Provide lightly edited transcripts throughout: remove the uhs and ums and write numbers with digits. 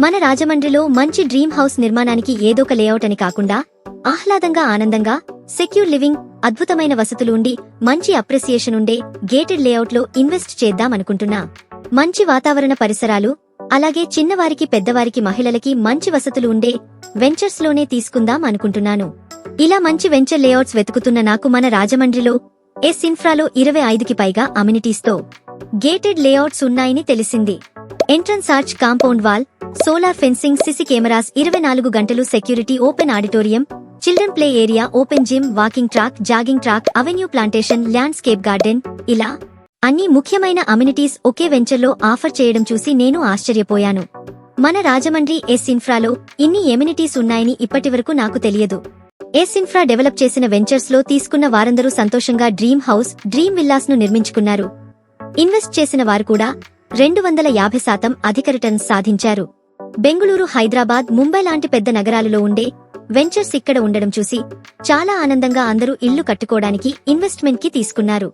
మన రాజమండ్రిలో మంచి డ్రీమ్ హౌస్ నిర్మాణానికి ఏదొక లేఅవుట్ అని కాకుండా ఆహ్లాదంగా ఆనందంగా సెక్యూర్ లివింగ్ అద్భుతమైన వసతులు ఉండి మంచి అప్రిసియేషన్ ఉండే గేటెడ్ లేఅవుట్లో ఇన్వెస్ట్ చేద్దామనుకుంటున్నా. మంచి వాతావరణ పరిసరాలు అలాగే చిన్నవారికి పెద్దవారికి మహిళలకి మంచి వసతులు ఉండే వెంచర్స్ లోనే తీసుకుందాం అనుకుంటున్నాను. ఇలా మంచి వెంచర్ లేఅవుట్స్ వెతుకుతున్న నాకు మన రాజమండ్రిలో ఎస్ ఇన్ఫ్రాలో 25కి పైగా అమ్యూనిటీస్తో గేటెడ్ లేఅవుట్స్ ఉన్నాయని తెలిసింది. Entrance arch, compound wall, solar fencing, CC cameras, 24 గంటలు security, open auditorium, children play area, open gym, walking track, jogging track, avenue plantation, landscape garden, ఇలా అన్ని ముఖ్యమైన అమ్యూనిటీస్ ఒకే వెంచర్లో ఆఫర్ చేయడం చూసి నేను ఆశ్చర్యపోయాను. మన రాజమండ్రి ఎస్ ఇన్ఫ్రాలో ఇన్ని ఎమ్యూనిటీస్ ఉన్నాయని ఇప్పటివరకు నాకు తెలియదు. ఎస్ ఇన్ఫ్రా డెవలప్ చేసిన వెంచర్స్ లో తీసుకున్న వారందరూ సంతోషంగా డ్రీమ్ హౌస్, డ్రీమ్ విల్లాస్ ను నిర్మించుకున్నారు. ఇన్వెస్ట్ చేసిన వారు కూడా 250% అధిక రిటర్న్స్ సాధించారు. బెంగుళూరు, హైదరాబాద్, ముంబై లాంటి పెద్ద నగరాలలో ఉండే వెంచర్స్ ఇక్కడ ఉండడం చూసి చాలా ఆనందంగా అందరూ ఇళ్లు కట్టుకోవడానికి ఇన్వెస్ట్మెంట్ కి తీసుకున్నారు.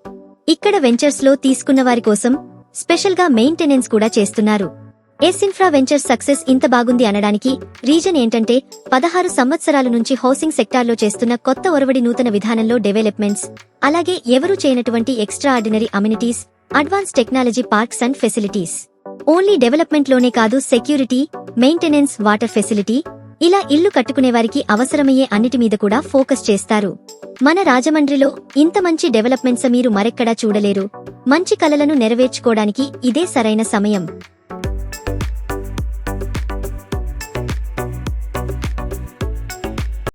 ఇక్కడ వెంచర్స్ లో తీసుకున్న వారి కోసం స్పెషల్ గా మెయింటెనెన్స్ కూడా చేస్తున్నారు. ఎస్ ఇన్ఫ్రా వెంచర్స్ సక్సెస్ ఇంత బాగుంది అనడానికి రీజన్ ఏంటంటే 16 సంవత్సరాల నుంచి హౌసింగ్ సెక్టార్లో చేస్తున్న కొత్త ఒరవడి, నూతన విధానంలో డెవలప్మెంట్స్, అలాగే ఎవరూ చేయనటువంటి extra ordinary amenities, advance technology parks and facilities. Only development లోనే కాదు, సెక్యూరిటీ, మెయింటెనెన్స్, వాటర్ ఫెసిలిటీ, ఇలా ఇల్లు కట్టుకునేవారికి అవసరమయ్యే అన్నిటి మీద కూడా ఫోకస్ చేస్తారు. మన రాజమండ్రిలో ఇంత మంచి డెవలప్మెంట్స్ మీరు మరెక్కడా చూడలేరు. మంచి కలలను నెరవేర్చుకోవడానికి ఇదే సరైన సమయం.